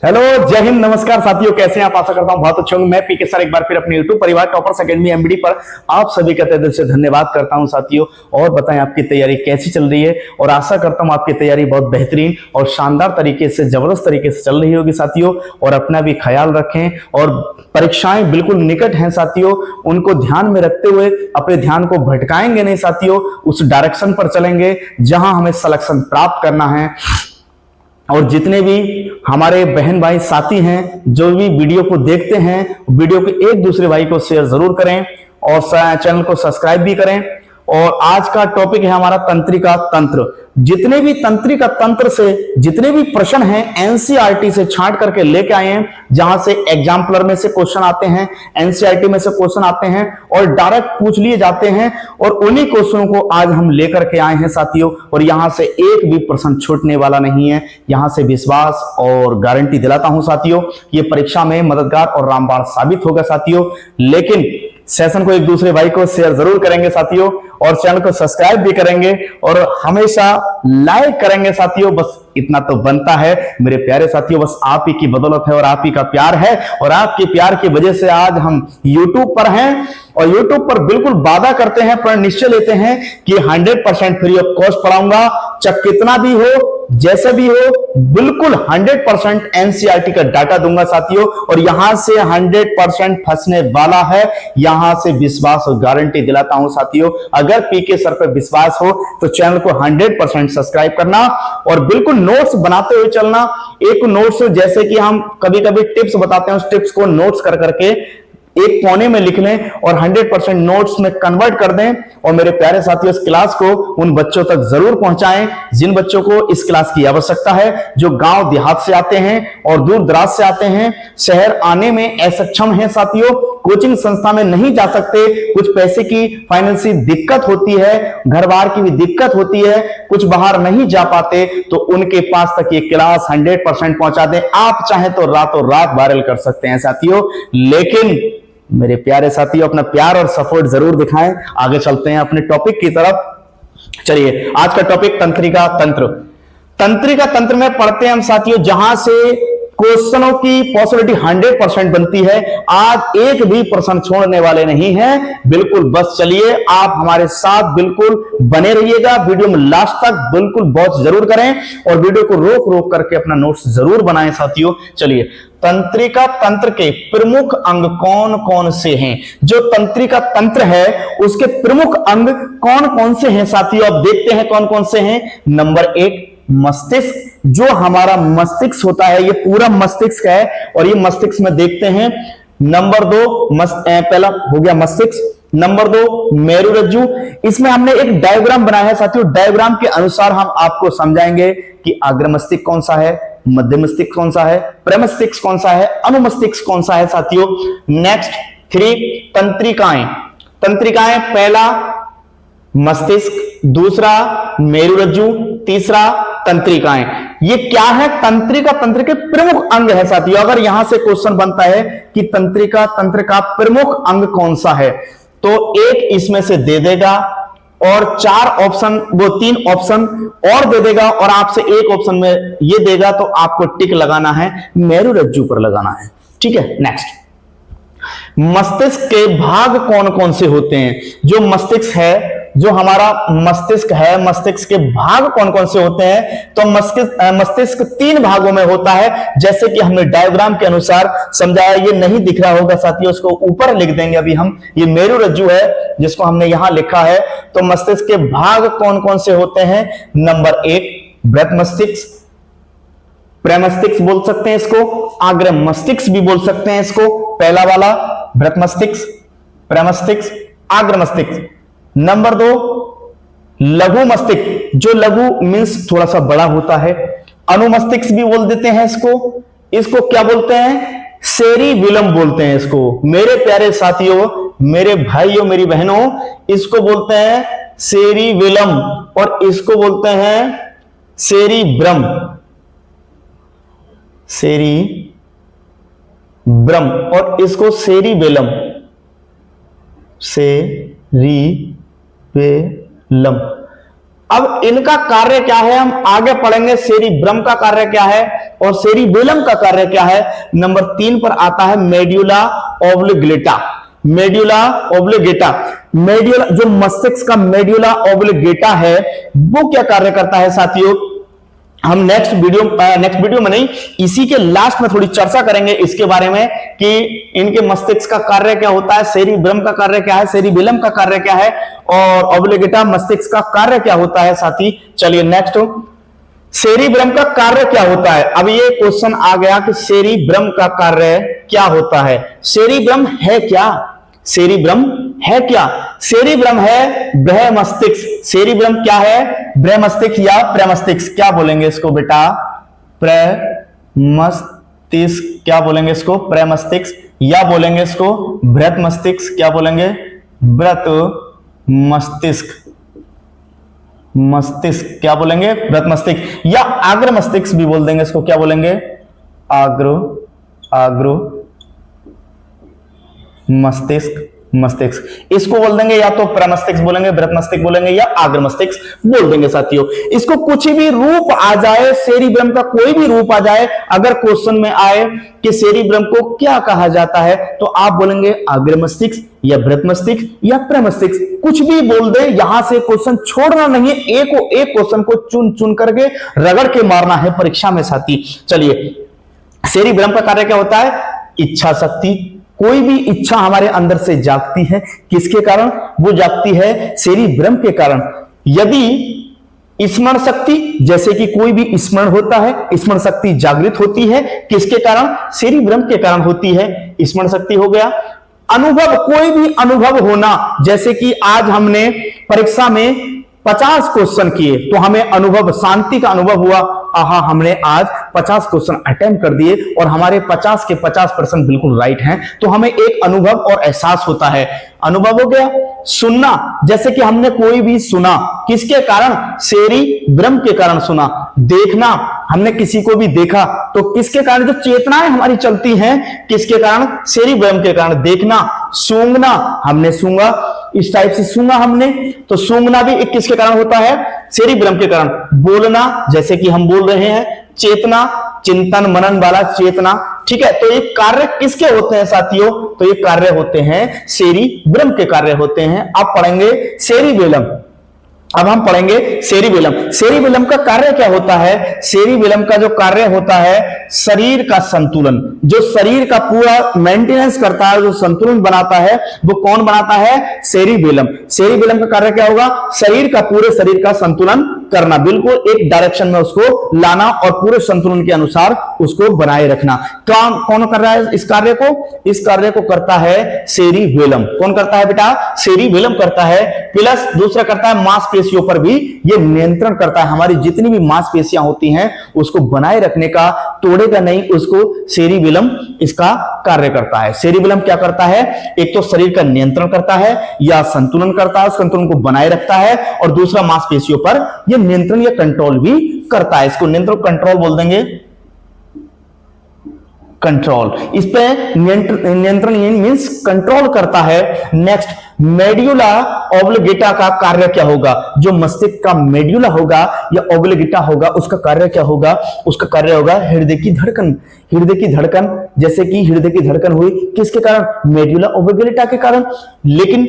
Hello, जय हिंद, नमस्कार साथियों, कैसे हैं आप? आशा करता हूं बहुत अच्छे होंगे। मैं पीके सर एक बार फिर अपने यूट्यूब परिवार टॉपर्स एकेडमी एमबीडी पर आप सभी का तहे दिल से धन्यवाद करता हूं साथियों। और बताएं आपकी तैयारी कैसी चल रही है, और आशा करता हूं आपकी तैयारी बहुत बेहतरीन और शानदार तरीके से, जबरदस्त तरीके से चल रही होगी साथियों। और अपना भी ख्याल रखें, और परीक्षाएं बिल्कुल निकट हैं साथियों, उनको ध्यान में रखते हुए अपने ध्यान को भटकाएंगे नहीं साथियों, उस डायरेक्शन पर चलेंगे जहां हमें सिलेक्शन प्राप्त करना है। और जितने भी हमारे बहन भाई साथी हैं जो भी वीडियो को देखते हैं, वीडियो को एक दूसरे भाई को शेयर जरूर करें और चैनल को सब्सक्राइब भी करें। और आज का टॉपिक है हमारा तंत्रिका तंत्र। जितने भी तंत्रिका तंत्र से जितने भी प्रश्न हैं एनसीईआरटी से छांट करके लेके आए हैं, जहां से एग्जाम्पलर में से क्वेश्चन आते हैं, एनसीईआरटी में से क्वेश्चन आते हैं और डायरेक्ट पूछ लिए जाते हैं, और उन्हीं क्वेश्चनों को आज हम लेकर के आए हैं साथियों। और यहां से एक भी प्रश्न छूटने वाला नहीं है, यहां से विश्वास और गारंटी दिलाता हूं साथियों, ये परीक्षा में मददगार और रामबाण साबित होगा साथियों। लेकिन सेशन को एक दूसरे भाई को शेयर जरूर करेंगे साथियों, और चैनल को सब्सक्राइब भी करेंगे और हमेशा लाइक करेंगे साथियों। बस इतना तो बनता है मेरे प्यारे साथियों, बस आप ही की बदौलत है और आप ही का प्यार है, और आपके प्यार की वजह से आज हम YouTube पर हैं। और YouTube पर बिल्कुल वादा करते हैं, पर निश्चय लेते हैं कि 100% फ्री ऑफ कॉस्ट पढ़ाऊंगा, चाहे कितना भी हो, जैसे भी हो, बिल्कुल 100% एनसीईआरटी का डाटा दूंगा साथियों। और यहां से 100% फंसने वाला है, यहां से विश्वास और गारंटी दिलाता हूं साथियों। अगर पीके सर पर विश्वास हो तो चैनल को 100% सब्सक्राइब करना और बिल्कुल नोट्स बनाते हुए चलना। एक नोट्स जैसे कि हम कभी कभी टिप्स बताते हैं, उस टिप्स को नोट्स कर करके एक कोने में लिख लें और 100% नोट्स में कन्वर्ट कर दें। और मेरे प्यारे साथियों, इस क्लास को उन बच्चों तक जरूर पहुंचाएं जिन बच्चों को इस क्लास की आवश्यकता है, जो गांव देहात से आते हैं और दूर दराज से आते हैं, शहर आने में असक्षम हैं साथियों, कोचिंग संस्था में नहीं जा सकते, कुछ पैसे की फाइनेंशियल दिक्कत होती है, घर बार की भी दिक्कत होती है, कुछ बाहर नहीं जा पाते, तो उनके पास तक ये क्लास 100% पहुंचा दें। आप चाहें तो रातों रात वायरल कर सकते हैं साथियों। लेकिन मेरे प्यारे साथियों, अपना प्यार और सपोर्ट जरूर दिखाएं। आगे चलते हैं अपने टॉपिक की तरफ। चलिए, आज का टॉपिक तंत्रिका तंत्र। तंत्रिका तंत्र में पढ़ते हैं हम साथियों, जहां से क्वेश्चनों की पॉसिबिलिटी 100% बनती है। आज एक भी प्रश्न छोड़ने वाले नहीं हैं, बिल्कुल। बस चलिए, आप हमारे साथ बिल्कुल बने रहिएगा, वीडियो में लास्ट तक बिल्कुल वॉच जरूर करें और वीडियो को रोक रोक करके अपना नोट्स जरूर बनाएं साथियों। चलिए, तंत्रिका तंत्र के प्रमुख अंग कौन कौन से हैं? जो तंत्रिका तंत्र है उसके प्रमुख अंग कौन कौन से हैं साथियों? अब देखते हैं कौन कौन से हैं। नंबर 1, मस्तिष्क। जो हमारा मस्तिष्क होता है, ये पूरा मस्तिष्क है, और ये मस्तिष्क में देखते हैं। नंबर 2, पहला हो गया मस्तिष्क। नंबर 2, मेरुरज्जु। इसमें हमने एक डायग्राम बनाया है साथियों, डायग्राम के अनुसार हम आपको समझाएंगे कि अग्र मस्तिष्क कौन सा है, मध्य मस्तिष्क कौन सा है, प्रमस्तिष्क कौन सा है, अनुमस्तिष्क कौन सा है साथियों। नेक्स्ट 3, तंत्रिकाएं। तंत्रिकाएं, पहला मस्तिष्क, दूसरा मेरुरज्जु, तीसरा तंत्रिकाएं। ये क्या है? तंत्रिका तंत्र के प्रमुख अंग है साथियों। अगर यहां से क्वेश्चन बनता है कि तंत्रिका तंत्र का प्रमुख अंग कौन सा है, तो एक इसमें से दे देगा और 4 ऑप्शन, वो 3 ऑप्शन और दे देगा, और आपसे एक ऑप्शन में ये देगा, तो आपको टिक लगाना है, मेरुरज्जु पर लगाना है। ठीक है। नेक्स्ट, मस्तिष्क के भाग कौन कौन से होते हैं? जो मस्तिष्क है, जो हमारा मस्तिष्क है, मस्तिष्क के भाग कौन कौन से होते हैं? तो मस्तिष्क 3 भागों में होता है, जैसे कि हमने डायग्राम के अनुसार समझाया। ये नहीं दिख रहा होगा साथियों, उसको ऊपर लिख देंगे अभी हम। ये मेरुरज्जु है जिसको हमने यहां लिखा है। तो मस्तिष्क के भाग कौन कौन से होते हैं? नंबर 1, बृहत मस्तिष्क, प्रमस्तिष्क बोल सकते हैं इसको, आग्र मस्तिष्क भी बोल सकते हैं इसको। पहला वाला बृहत मस्तिष्क, प्रमस्तिष्क, आग्र मस्तिष्क। नंबर 2, लघु मस्तिष्क। जो लघु मीन्स थोड़ा सा बड़ा होता है, अनुमस्तिष्क भी बोल देते हैं इसको। इसको क्या बोलते हैं? सेरिबेलम बोलते हैं इसको। मेरे प्यारे साथियों, मेरे भाइयों, मेरी बहनों, इसको बोलते हैं सेरिबेलम, और इसको बोलते हैं सेरिब्रम। सेरिब्रम, और इसको सेरिबेलम, सेरिबेलम। अब इनका कार्य क्या है हम आगे पढ़ेंगे। सेरिब्रम का कार्य क्या है और सेरिबेलम का कार्य क्या है? नंबर 3 पर आता है मेड्यूला ऑब्लिगेटा। मेड्यूला ऑब्लिगेटा, मेड्यूला जो मस्तिष्क का मेड्यूला ऑब्लिगेटा है वो क्या कार्य करता है साथियों? हम नेक्स्ट वीडियो में नहीं, इसी के लास्ट में थोड़ी चर्चा करेंगे इसके बारे में कि इनके मस्तिष्क का कार्य क्या होता है, सेरिब्रम का कार्य क्या है, सेरिबेलम का कार्य क्या है और ऑब्लिगेटा मस्तिष्क का कार्य क्या होता है साथी। चलिए नेक्स्ट, सेरिब्रम का कार्य क्या होता है? अब ये क्वेश्चन आ गया कि सेरिब्रम का कार्य क्या होता है। सेरिब्रम है क्या? सेरिब्रम है क्या? सेरिब्रम है ब्रह्मस्तिष्क। सेरिब्रम क्या है? ब्रह्मस्तिष्क या प्रमस्तिष्क, क्या बोलेंगे इसको बेटा? प्रमस्तिष्क, क्या बोलेंगे इसको? प्रमस्तिष्क, या बोलेंगे इसको बृहत मस्तिष्क, क्या बोलेंगे? बृहत मस्तिष्क, मस्तिष्क क्या बोलेंगे? बृहत मस्तिष्क, या आग्र मस्तिष्क भी बोल देंगे इसको, क्या बोलेंगे? आग्र मस्तिष्क, मस्तिष्क इसको बोल देंगे, या तो प्रमस्तिष्क बोलेंगे, बृहत मस्तिष्क बोलेंगे, या आग्र मस्तिष्क बोल देंगे साथियों। इसको कुछ भी रूप आ जाए, सेरिब्रम का कोई भी रूप आ जाए, अगर क्वेश्चन में आए कि सेरिब्रम को क्या कहा जाता है तो आप बोलेंगे आग्र मस्तिष्क या बृहत मस्तिष्क या प्रमस्तिष्क, कुछ भी बोल दे। यहां से क्वेश्चन छोड़ना नहीं है, एक क्वेश्चन को चुन चुन करके रगड़ के मारना है परीक्षा में साथी। चलिए, सेरिब्रम का कार्य क्या होता है? इच्छा शक्ति। कोई भी इच्छा हमारे अंदर से जागती है, किसके कारण वो जागती है? सेरिब्रम के कारण। यदि स्मरण शक्ति, जैसे कि कोई भी स्मरण होता है, स्मरण शक्ति जागृत होती है, किसके कारण? सेरिब्रम के कारण होती है। स्मरण शक्ति हो गया। अनुभव, कोई भी अनुभव होना, जैसे कि आज हमने परीक्षा में 50 क्वेश्चन किए तो हमें अनुभव, शांति का अनुभव हुआ, आहा हमने आज 50 क्वेश्चन अटेम्प्ट कर दिए और हमारे 50 के 50% बिल्कुल राइट हैं, तो हमें एक अनुभव और एहसास होता है। अनुभव हो गया। सुनना, जैसे कि हमने कोई भी सुना, किसके कारण? सेरिब्रम के कारण सुना। देखना, हमने किसी को भी देखा तो किसके कारण? जो चेतनाएं हमारी चलती हैं, किसके कारण? सेरिब्रम के कारण। देखना। सूंघना, हमने सूंघा, इस टाइप से सूंघा हमने, तो सूंघना भी एक किसके कारण होता है? सेरिब्रम के कारण। बोलना, जैसे कि हम बोल रहे हैं। चेतना, चिंतन मनन वाला चेतना, ठीक है। तो ये कार्य किसके होते हैं साथियों? तो ये कार्य होते हैं सेरिब्रम के कार्य होते हैं। आप पढ़ेंगे सेरिबेलम। अब हम पढ़ेंगे सेरिबेलम। सेरिबेलम का कार्य क्या होता है? सेरिबेलम का जो कार्य होता है, शरीर का संतुलन, जो शरीर का पूरा मेंटेनेंस करता है, जो संतुलन बनाता है, वो कौन बनाता है? सेरिबेलम। सेरिबेलम का कार्य क्या होगा? शरीर का, पूरे शरीर का संतुलन करना, बिल्कुल एक डायरेक्शन में उसको लाना और पूरे संतुलन के अनुसार उसको बनाए रखना। कौन कर रहा है इस कार्य को? इस कार्य को करता है सेरिबेलम। कौन करता है बेटा? सेरिबेलम करता है। प्लस दूसरा करता है मांसपेशियों पर भी ये नियंत्रण करता है। हमारी जितनी भी मांसपेशियां होती हैं उसको बनाए रखने का, तोड़ेगा नहीं उसको, सेरिबेलम इसका कार्य करता है। सेरिबेलम क्या करता है? एक तो शरीर का नियंत्रण करता है या संतुलन करता है, संतुलन को बनाए रखता है, और दूसरा मांसपेशियों पर यह नियंत्रण या कंट्रोल भी करता है। इसको नियंत्रण, कंट्रोल बोल देंगे, कंट्रोल। इस पे नियंत्रण मींस कंट्रोल करता है। नेक्स्ट, मेड्यूला ऑब्लिगेटा का कार्य क्या होगा? जो मस्तिष्क का मेड्यूला होगा या ऑब्लिगेटा होगा, उसका कार्य क्या होगा? उसका कार्य होगा हृदय की धड़कन। हृदय की धड़कन, जैसे कि हृदय की धड़कन हुई किसके कारण? मेड्यूला ऑब्लिगेटा के कारण। लेकिन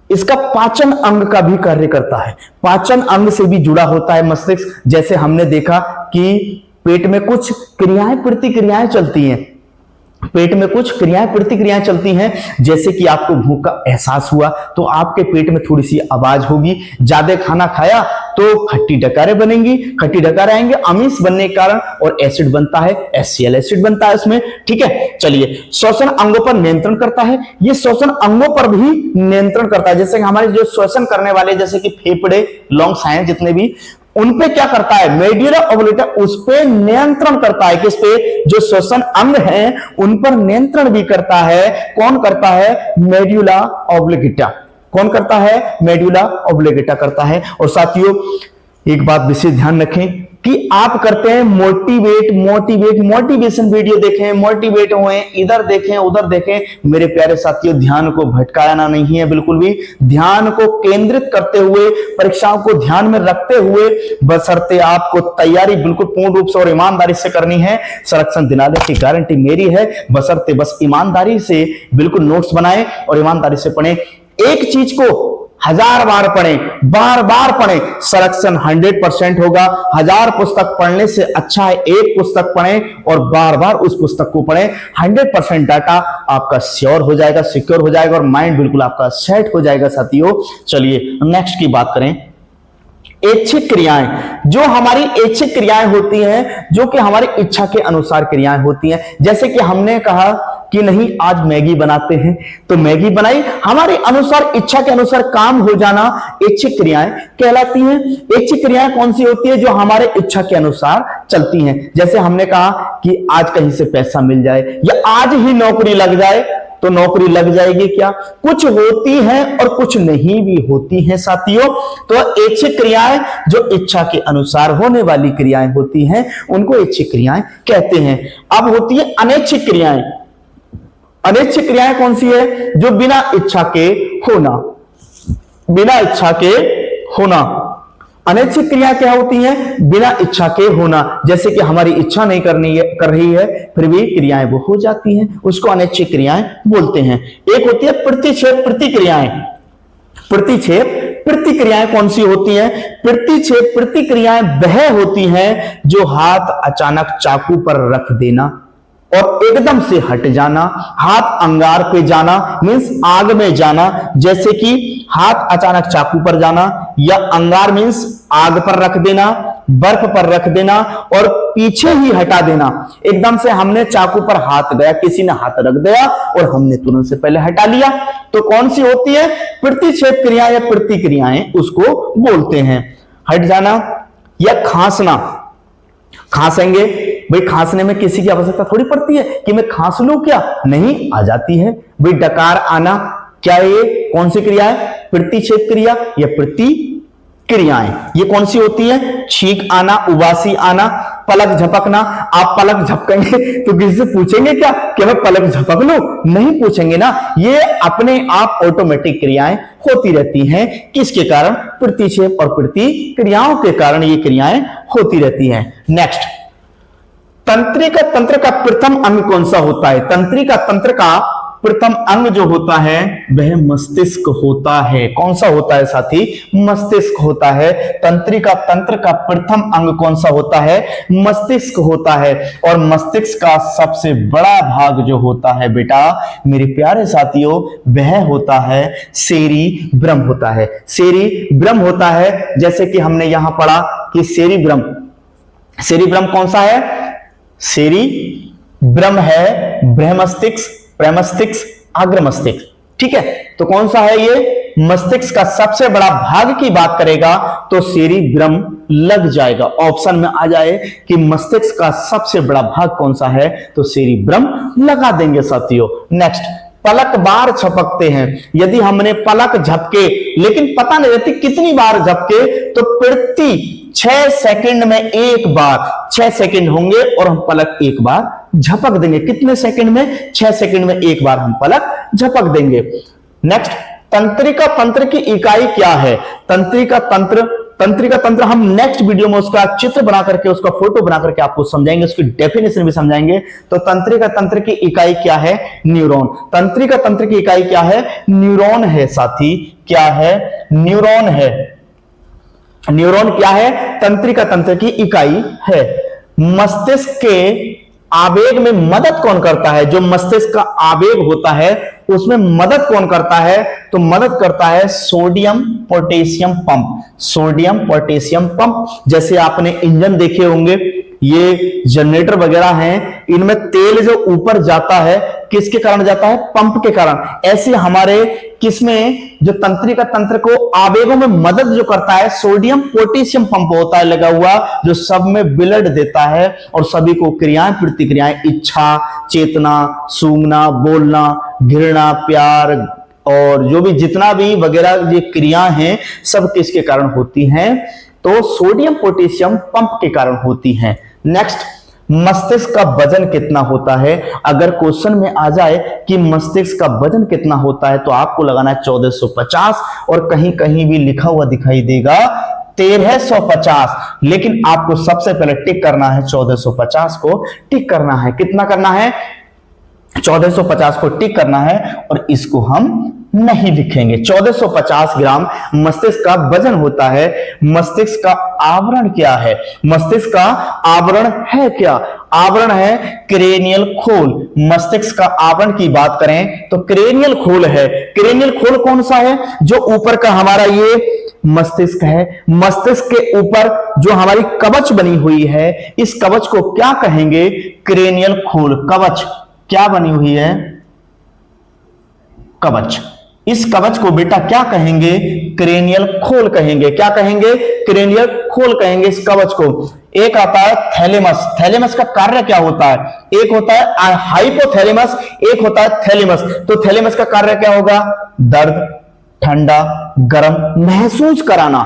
इसका पाचन अंग का भी कार्य करता है, पाचन अंग से भी जुड़ा होता है मस्तिष्क। जैसे हमने देखा कि पेट में कुछ क्रियाएं प्रतिक्रियाएं चलती हैं, पेट में कुछ क्रियाएं प्रतिक्रियाएं चलती हैं, जैसे कि आपको भूख का एहसास हुआ तो आपके पेट में थोड़ी सी आवाज होगी। ज्यादा खाना खाया तो खट्टी डकारे बनेंगी, खट्टी डकारे आएंगे आमिष बनने के कारण, और एसिड बनता है, HCl एसिड बनता है उसमें, ठीक है। चलिए, श्वसन अंगों पर नियंत्रण करता है। ये श्वसन अंगों पर भी नियंत्रण करता है, जैसे कि हमारे जो श्वसन करने वाले, जैसे कि फेफड़े, लंग्स हैं जितने भी, उनपे क्या करता है? मेड्यूला ऑब्लिगेटा उस पे नियंत्रण करता है। किस पे? जो श्वसन अंग हैं उन पर नियंत्रण भी करता है। कौन करता है? मेड्यूला ऑब्लिगेटा। कौन करता है? मेड्यूला ऑब्लिगेटा करता है। और साथियों एक बात विशेष ध्यान रखें कि आप करते हैं मोटिवेशन वीडियो देखें, मोटिवेट हुए, इधर देखें उधर देखें। मेरे प्यारे साथियों, ध्यान को भटकाना नहीं है, बिल्कुल भी ध्यान को केंद्रित करते हुए, परीक्षाओं को ध्यान में रखते हुए, बशर्ते आपको तैयारी बिल्कुल पूर्ण रूप से और ईमानदारी से करनी है। संरक्षण दिलाने की गारंटी मेरी है, बशर्ते बस ईमानदारी से बिल्कुल नोट्स बनाएं और ईमानदारी से पढ़ें। एक चीज को 1000 बार पढ़ें, बार बार पढ़ें, संरक्षण 100% होगा। 1000 पुस्तक पढ़ने से अच्छा है एक पुस्तक पढ़ें और बार बार उस पुस्तक को पढ़ें। 100% डाटा आपका श्योर हो जाएगा, सिक्योर हो जाएगा और माइंड बिल्कुल आपका सेट हो जाएगा साथियों। चलिए नेक्स्ट की बात करें। ऐच्छिक क्रियाएं, जो हमारी ऐच्छिक क्रियाएं होती हैं, जो कि हमारी इच्छा के अनुसार क्रियाएं होती हैं। जैसे कि हमने कहा कि नहीं आज मैगी बनाते हैं, तो मैगी बनाई, हमारे अनुसार, इच्छा के अनुसार काम हो जाना ऐच्छिक क्रियाएं कहलाती हैं। ऐच्छिक क्रियाएं कौन सी होती है? जो हमारे इच्छा के अनुसार चलती हैं। जैसे हमने कहा कि आज कहीं से पैसा मिल जाए या आज ही नौकरी लग जाए, तो नौकरी लग जाएगी क्या? कुछ होती हैं और कुछ नहीं भी होती हैं साथियों। तो ऐच्छिक क्रियाएं जो इच्छा के अनुसार होने वाली क्रियाएं होती हैं, उनको ऐच्छिक क्रियाएं कहते हैं। अब होती है अनैच्छिक क्रियाएं। अनैच्छिक क्रियाएं कौन सी है? जो बिना इच्छा के होना, बिना इच्छा के होना। अनैच्छिक क्रिया क्या होती हैं? बिना इच्छा के होना। जैसे कि हमारी इच्छा नहीं कर रही है, फिर भी क्रियाएं वो हो जाती हैं, उसको अनैच्छिक क्रियाएं बोलते हैं। एक होती है प्रतिक्षेप प्रतिक्रियाएं। प्रतिक्षेप प्रतिक्रियाएं कौन सी होती हैं? प्रतिक्षेप प्रतिक्रियाएं वह होती हैं जो हाथ अचानक चाकू पर रख देना और एकदम से हट जाना, हाथ अंगार पे जाना मींस आग में जाना। जैसे कि हाथ अचानक चाकू पर जाना या अंगार मींस आग पर रख देना, बर्फ पर रख देना और पीछे ही हटा देना। एकदम से हमने चाकू पर हाथ गया, किसी ने हाथ रख दिया और हमने तुरंत से पहले हटा लिया, तो कौन सी होती है? प्रतिक्षेप क्रिया या प्रतिक्रियाएं उसको बोलते हैं। हट जाना या खांसना। खांसेंगे, भाई खांसने में किसी की आवश्यकता थोड़ी पड़ती है कि मैं खांस लूं क्या, नहीं, आ जाती है। भाई डकार आना, क्या ये कौन सी क्रिया है? प्रतिक्षेप क्रिया या प्रतिक्रियाएं। ये कौन सी होती है? छींक आना, उबासी आना, पलक झपकना। आप पलक झपकेंगे तो किसी से पूछेंगे क्या कि मैं पलक झपक लूं? नहीं पूछेंगे ना। ये अपने आप ऑटोमेटिक क्रियाएं होती रहती हैं। किसके कारण? प्रतिक्षेप और प्रतिक्रियाओं के कारण ये क्रियाएं होती रहती हैं। नेक्स्ट, तंत्रिका तंत्र का प्रथम अंग कौन सा होता है? तंत्रिका तंत्र का प्रथम अंग जो होता है वह मस्तिष्क होता है। कौन सा होता है साथी? मस्तिष्क होता है। तंत्रिका तंत्र का प्रथम अंग कौन सा होता है? मस्तिष्क होता है। और मस्तिष्क का सबसे बड़ा भाग जो होता है बेटा मेरे प्यारे साथियों, वह होता है सेरिब्रम होता है। सेरिब्रम होता है। जैसे कि हमने यहां पढ़ा कि सेरिब्रम, सेरिब्रम कौन सा है? सेरिब्रम है ब्रह्मस्तिष्क, प्रमस्तिष्क, अग्रमस्तिष्क। ठीक है, तो कौन सा है ये? मस्तिष्क का सबसे बड़ा भाग की बात करेगा तो सेरिब्रम लग जाएगा। ऑप्शन में आ जाए कि मस्तिष्क का सबसे बड़ा भाग कौन सा है तो सेरिब्रम लगा देंगे साथियों। नेक्स्ट, पलक बार झपकते हैं। यदि हमने पलक झपके, लेकिन पता नहीं रहती कितनी बार झपके, तो प्रति 6 सेकंड में एक बार, 6 सेकंड होंगे और हम पलक एक बार झपक देंगे। कितने सेकंड में? 6 सेकंड में एक बार हम पलक झपक देंगे। नेक्स्ट, तंत्रिका तंत्र की इकाई क्या है? तंत्रिका तंत्र, तंत्रिका तंत्र हम नेक्स्ट वीडियो में उसका चित्र बना करके, उसका फोटो बना करके आपको समझाएंगे, उसकी डेफिनेशन भी समझाएंगे। तो तंत्रिका तंत्र की इकाई क्या है? न्यूरॉन। तंत्रिका तंत्र की इकाई क्या है? न्यूरॉन है साथी। क्या है? न्यूरॉन है। न्यूरॉन क्या है? तंत्रिका तंत्र की इकाई है। मस्तिष्क के आवेग में मदद कौन करता है? जो मस्तिष्क का आवेग होता है उसमें मदद कौन करता है? तो मदद करता है sodium potassium pump. Sodium potassium pump. जैसे आपने इंजन देखे होंगे, ये जनरेटर वगैरह हैं, इनमें तेल जो ऊपर जाता है किसके कारण जाता है? पंप के कारण। ऐसे हमारे किसमें जो तंत्रिका तंत्र को आवेगों में मदद जो करता है, सोडियम पोटेशियम पंप होता है लगा हुआ, जो सब में ब्लड देता है और सभी को क्रियाएं प्रतिक्रियाएं, इच्छा, चेतना, सूंघना, बोलना, घृणा, प्यार और जो भी जितना भी वगैरह ये क्रियाएं हैं सब किसके कारण होती हैं? तो सोडियम पोटेशियम पंप के कारण होती है। नेक्स्ट, मस्तिष्क का वजन कितना होता है? अगर क्वेश्चन में आ जाए कि मस्तिष्क का वजन कितना होता है तो आपको लगाना है 1450, और कहीं कहीं भी लिखा हुआ दिखाई देगा 1350, लेकिन आपको सबसे पहले टिक करना है 1450 को टिक करना है। कितना करना है? 1450 को टिक करना है, और इसको हम नहीं लिखेंगे। 1450 ग्राम मस्तिष्क का वजन होता है। मस्तिष्क का आवरण क्या है? मस्तिष्क का आवरण है क्या? आवरण है क्रेनियल खोल। मस्तिष्क का आवरण की बात करें तो क्रेनियल खोल है। क्रेनियल खोल कौन सा है? जो ऊपर का हमारा ये मस्तिष्क है। मस्तिष्क के ऊपर जो हमारी कवच बनी हुई है, इस कवच को क्या कहेंगे? क्रेनियल खोल। कवच क्या बनी हुई है? कवच। इस कवच को बेटा क्या कहेंगे? क्रेनियल खोल कहेंगे। क्या कहेंगे? क्रेनियल खोल कहेंगे इस कवच को। एक आता है थैलेमस। थैलेमस का कार्य क्या होता है? एक होता है हाइपोथैलेमस, एक होता है थैलेमस। तो थैलेमस का कार्य क्या होगा? दर्द, ठंडा, गर्म महसूस कराना।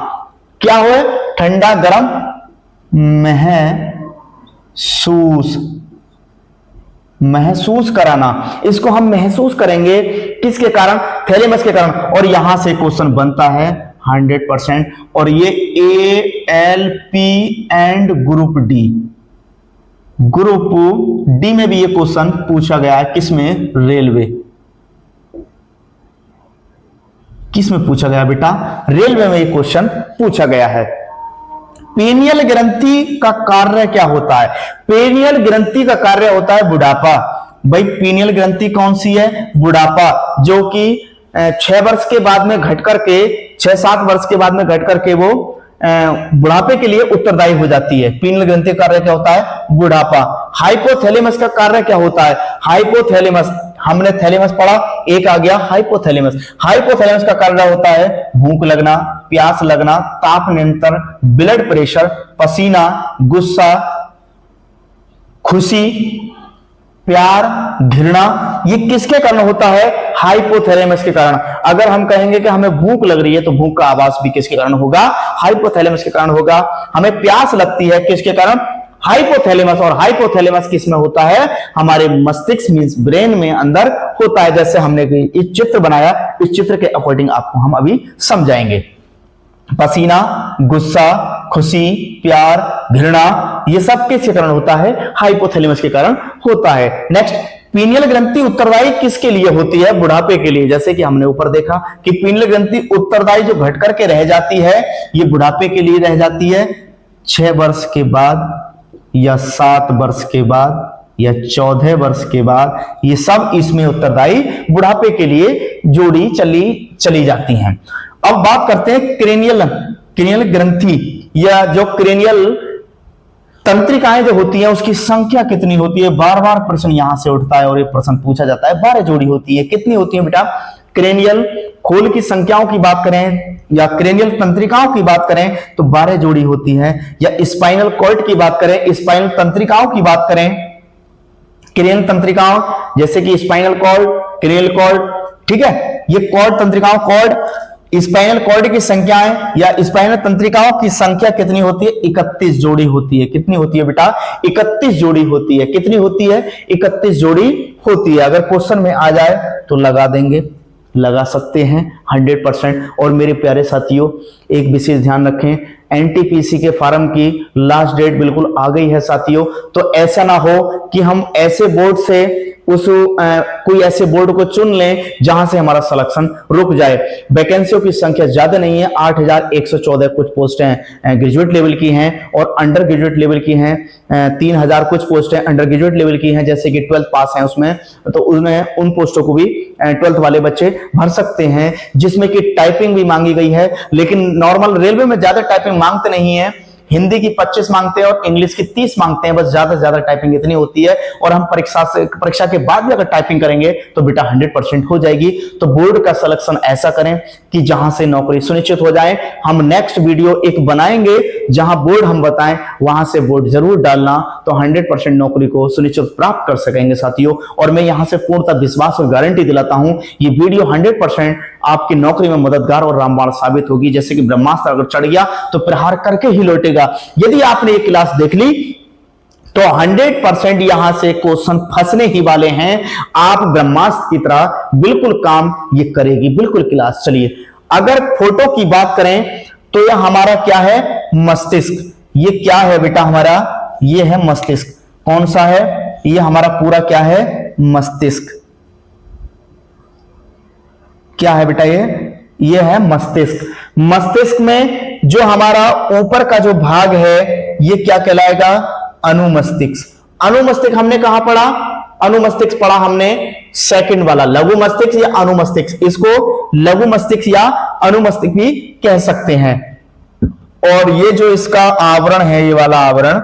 क्या हो? ठंडा, गर्म महसूस कराना। इसको हम महसूस करेंगे किसके कारण? थैलेमस के कारण। और यहां से क्वेश्चन बनता है 100%, और ये ALP and group D. Group D में भी ये क्वेश्चन पूछा गया है। किसमें? रेलवे। किसमें पूछा गया बेटा? रेलवे में ये क्वेश्चन पूछा गया है। पेनियल ग्रंथि का कार्य क्या होता है? पेनियल ग्रंथि का कार्य होता है बुढ़ापा। भाई पेनियल ग्रंथि कौन सी है? बुढ़ापा, जो कि 6 वर्ष के बाद में घट करके 6-7 वर्ष के बाद में घट करके वो बुढ़ापे के लिए उत्तरदायी हो जाती है। पेनियल ग्रंथि का कार्य क्या होता है? बुढ़ापा। हाइपोथैलेमस का कार्य क्या होता है? हाइपोथैलेमस, हमने थैलेमस पढ़ा, एक आ गया हाइपोथैलेमस। हाइपोथैलेमस का कार्य होता है भूख लगना, प्यास लगना, ताप नियंत्रण, ब्लड प्रेशर, पसीना, गुस्सा, खुशी, प्यार, घृणा। ये किसके कारण होता है? हाइपोथैलेमस के कारण। अगर हम कहेंगे कि हमें भूख लग रही है तो भूख का आवाज भी किसके कारण होगा? हाइपोथैलेमस के कारण होगा। हमें प्यास लगती है, किसके कारण? हाइपोथैलेमस। और हाइपोथैलेमस किसमें होता है? हमारे मस्तिष्क मींस ब्रेन में अंदर होता है। जैसे हमने एक चित्र बनाया, इस चित्र के अकॉर्डिंग आपको हम अभी समझाएंगे। पसीना, गुस्सा, खुशी, प्यार, घृणा, ये सब किसके कारण होता है? हाइपोथैलेमस के कारण होता है। नेक्स्ट, पीनियल ग्रंथि उत्तरदायी किसके लिए होती है? बुढ़ापे के लिए। जैसे कि हमने ऊपर देखा कि पीनियल ग्रंथि उत्तरदायी जो घट करके रह जाती है, ये बुढ़ापे के लिए रह जाती है 6 वर्ष के बाद या 7 वर्ष के बाद या 14 वर्ष के बाद। ये सब इसमें उत्तरदायी बुढ़ापे के लिए जोड़ी चली जाती हैं। अब बात करते हैं क्रेनियल ग्रंथि या जो क्रेनियल तंत्रिकाएं जो होती हैं उसकी संख्या कितनी होती है? बार बार प्रश्न यहां से उठता है और ये प्रश्न पूछा जाता है। 12 जोड़ी होती है। कितनी होती है बेटा? क्रेनियल खोल की संख्याओं की बात करें या क्रेनियल तंत्रिकाओं की बात करें तो 12 जोड़ी होती है। या स्पाइनल कॉर्ड की बात करें, स्पाइनल तंत्रिकाओं की बात करें, क्रेनियल तंत्रिकाओं जैसे कि स्पाइनल कॉर्ड, क्रेनियल कॉर्ड, ठीक है, ये कॉर्ड तंत्रिकाओं, कॉर्ड स्पाइनल कॉर्ड की संख्याएं या स्पाइनल तंत्रिकाओं की संख्या कितनी होती है? 31 जोड़ी होती है। कितनी होती है बेटा? 31 जोड़ी होती है। कितनी होती है? 31 जोड़ी होती है। अगर क्वेश्चन में आ जाए तो लगा देंगे, लगा सकते हैं 100%। और मेरे प्यारे साथियों, एक विशेष ध्यान रखें, एनटीपीसी के फॉर्म की लास्ट डेट बिल्कुल आ गई है साथियों। तो ऐसा ना हो कि हम ऐसे बोर्ड से कोई ऐसे बोर्ड को चुन लें जहां से हमारा सिलेक्शन रुक जाए। वैकेंसियों की संख्या ज्यादा नहीं है, 8114 कुछ पोस्टें ग्रेजुएट लेवल की हैं और अंडर ग्रेजुएट लेवल की हैं। 3000 कुछ पोस्टें अंडर ग्रेजुएट लेवल की हैं, जैसे कि 12th पास हैं उसमें, तो उन पोस्टों को भी 12th वाले बच्चे भर सकते हैं, जिसमें कि टाइपिंग भी मांगी गई है। लेकिन नॉर्मल रेलवे में ज्यादा टाइपिंग मांगते नहीं है, हिंदी की 25 मांगते हैं और इंग्लिश की 30 मांगते हैं, बस ज्यादा से ज्यादा टाइपिंग इतनी होती है। और हम परीक्षा के बाद भी अगर टाइपिंग करेंगे तो बेटा 100% हो जाएगी। तो बोर्ड का सिलेक्शन ऐसा करें कि जहां से नौकरी सुनिश्चित हो जाए। हम नेक्स्ट वीडियो एक बनाएंगे जहां बोर्ड हम बताएं, वहां से बोर्ड जरूर डालना, तो 100% नौकरी को सुनिश्चित प्राप्त कर सकेंगे साथियों। और मैं यहां से पूर्णतः विश्वास और गारंटी दिलाता हूं, ये वीडियो 100% आपकी नौकरी में मददगार और रामबाण साबित होगी। जैसे कि ब्रह्मास्त्र अगर चढ़ गया तो प्रहार करके ही लौटेगा। यदि आपने ये क्लास देख ली तो 100% यहां से क्वेश्चन फंसने ही वाले हैं। आप ब्रह्मास्त्र की तरह बिल्कुल काम ये करेगी, बिल्कुल क्लास। चलिए अगर फोटो की बात करें तो यह हमारा क्या है, मस्तिष्क। ये क्या है बेटा हमारा, ये है मस्तिष्क। कौन सा है, ये हमारा पूरा क्या है, मस्तिष्क। क्या है बेटा, ये है मस्तिष्क। मस्तिष्क में जो हमारा ऊपर का जो भाग है ये क्या कहलाएगा, अनुमस्तिष्क। अनुमस्तिष्क हमने कहां पढ़ा, अनुमस्तिष्क पढ़ा हमने सेकंड वाला, लघु मस्तिष्क या अनुमस्तिष्क। इसको लघु मस्तिष्क या अनुमस्तिष्क भी कह सकते हैं। और ये जो इसका आवरण है, ये वाला आवरण,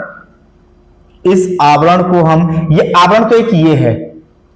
इस आवरण को हम, ये आवरण तो एक ये है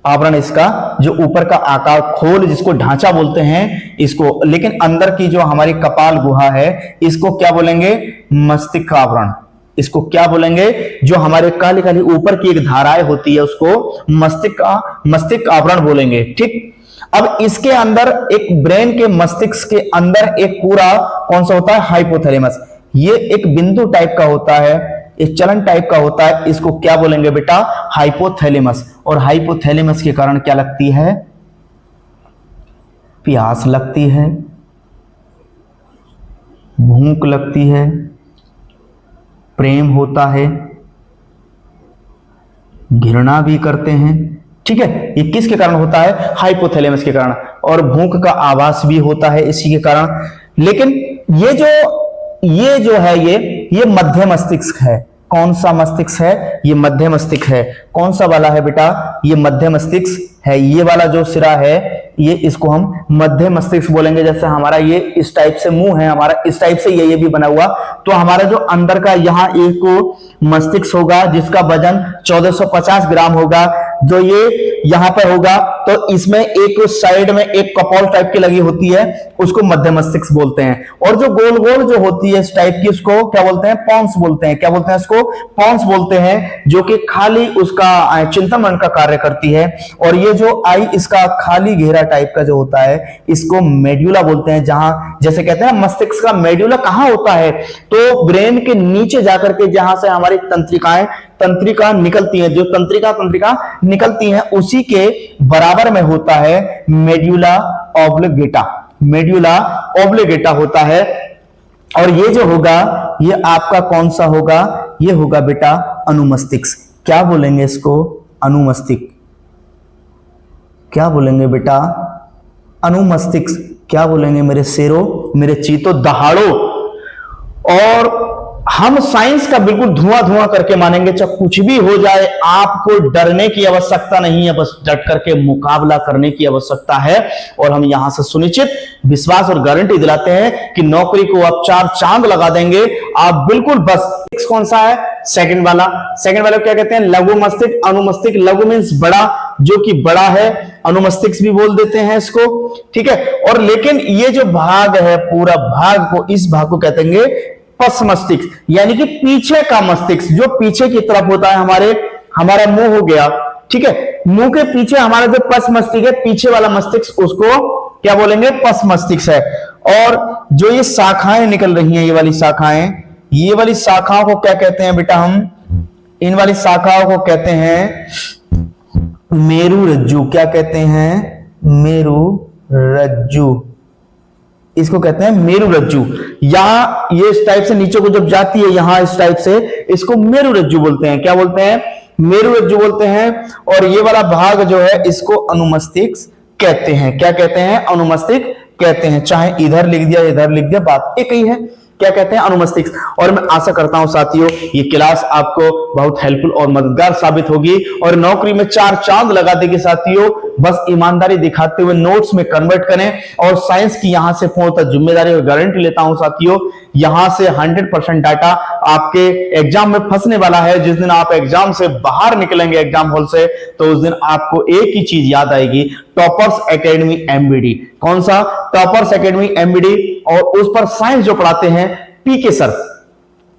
आवरण, इसका जो ऊपर का आकार, खोल जिसको ढांचा बोलते हैं इसको, लेकिन अंदर की जो हमारी कपाल गुहा है इसको क्या बोलेंगे, मस्तिष्क आवरण। इसको क्या बोलेंगे, जो हमारे काली काली ऊपर की एक धाराएं होती है उसको मस्तिष्क आवरण बोलेंगे। ठीक, अब इसके अंदर एक ब्रेन के मस्तिष्क के अंदर एक पूरा कौन सा होता है, हाइपोथैलेमस। ये एक बिंदु टाइप का होता है, एक चलन टाइप का होता है, इसको क्या बोलेंगे बेटा, हाइपोथैलेमस। और हाइपोथैलेमस के कारण क्या लगती है, प्यास लगती है, भूख लगती है, प्रेम होता है, घृणा भी करते हैं। ठीक है, ये किसके कारण होता है, हाइपोथैलेमस के कारण। और भूख का आभास भी होता है इसी के कारण। लेकिन ये जो है ये मध्य मस्तिष्क है। कौन सा मस्तिष्क है, ये मध्य मस्तिष्क है। कौन सा वाला है बेटा, ये मध्य मस्तिष्क है। ये वाला जो सिरा है ये, इसको हम मध्य मस्तिष्क बोलेंगे। जैसे हमारा ये इस टाइप से मुंह है हमारा, इस टाइप से ये भी बना हुआ, तो हमारा जो अंदर का यहाँ एक मस्तिष्क होगा जिसका वजन 1450 ग्राम होगा, जो ये यहाँ पर होगा, तो इसमें एक साइड में एक कपोल टाइप की लगी होती है, उसको मध्य मस्तिष्क बोलते हैं। और जो गोल गोल जो होती है इस टाइप की, उसको क्या बोलते हैं, पॉन्स बोलते हैं। क्या बोलते हैं इसको, पॉन्स बोलते हैं, जो कि खाली उसका चिंतामण का कार्य करती है। और ये जो आई इसका खाली घेरा टाइप का जो होता है इसको मेड्यूला बोलते हैं। जहां जैसे कहते हैं मस्तिष्क का मेड्यूला कहां होता है, तो ब्रेन के नीचे जाकर के जहां से हमारी तंत्रिका निकलती है, जो तंत्रिका निकलती है उसी के बराबर में होता है मेड्यूला ऑब्लिगेटा। मेड्यूला ऑब्लिगेटा होता है। और ये जो होगा ये आपका कौन सा होगा, ये होगा बेटा अनुमस्तिष्क। क्या बोलेंगे इसको, अनुमस्तिष्क। क्या बोलेंगे बेटा, अनुमस्तिष्क। क्या बोलेंगे मेरे शेरों, मेरे चीतों, दहाड़ों। और हम साइंस का बिल्कुल धुआं करके मानेंगे, चाहे कुछ भी हो जाए आपको डरने की आवश्यकता नहीं है, बस डट करके मुकाबला करने की आवश्यकता है। और हम यहां से सुनिश्चित विश्वास और गारंटी दिलाते हैं कि नौकरी को आप 4 चांद लगा देंगे आप बिल्कुल। बस कौन सा है, सेकंड वाला। सेकंड वाले को क्या कहते हैं, लघु मस्तिष्क, अनुमस्तिष्क। लघु मींस बड़ा, जो कि बड़ा है, अनुमस्तिष्क भी बोल देते हैं इसको। ठीक है, और लेकिन ये जो भाग है पूरा भाग को, इस भाग को कहते हैं पश्च मस्तिष्क, यानी कि पीछे का मस्तिष्क, जो पीछे की तरफ होता है। हमारा मुंह हो गया, ठीक है, मुंह के पीछे हमारा जो पश्च मस्तिष्क है, पीछे वाला मस्तिष्क, उसको क्या बोलेंगे, पश्च मस्तिष्क है। और जो ये शाखाएं निकल रही हैं, ये वाली शाखाओं को क्या कहते हैं बेटा, हम इन वाली शाखाओं को कहते हैं मेरु रज्जु। क्या कहते हैं, मेरु रज्जु। इसको कहते हैं मेरु रज्जु। यहां ये इस टाइप से नीचे को जब जाती है, यहां इस टाइप से, इसको मेरु रज्जु बोलते हैं। क्या बोलते हैं, मेरु रज्जु बोलते हैं। और ये वाला भाग जो है इसको अनुमस्तिष्क कहते हैं। क्या कहते हैं, अनुमस्तिष्क कहते हैं। चाहे इधर लिख दिया इधर लिख दिया, बात एक ही है। क्या कहते हैं, अनुमस्तिष्क। और मैं आशा करता हूं साथियों ये क्लास आपको बहुत हेल्पफुल और मददगार साबित होगी और नौकरी में 4 चांद लगा देगी साथियों। बस ईमानदारी दिखाते हुए नोट्स में कन्वर्ट करें। और साइंस की यहां से पूर्णतः जिम्मेदारी और गारंटी लेता हूं साथियों, यहां से 100% डाटा आपके एग्जाम में फंसने वाला है। जिस दिन आप एग्जाम से बाहर निकलेंगे एग्जाम हॉल से, तो उस दिन आपको एक ही चीज याद आएगी, टॉपर्स एकेडमी एमबीडी। कौन सा, टॉपर्स एकेडमी एमबीडी। और उस पर साइंस जो पढ़ाते हैं पीके सर,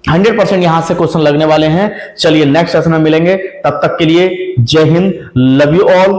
100% यहां से क्वेश्चन लगने वाले हैं। चलिए नेक्स्ट सेशन में मिलेंगे, तब तक के लिए जय हिंद, लव यू ऑल।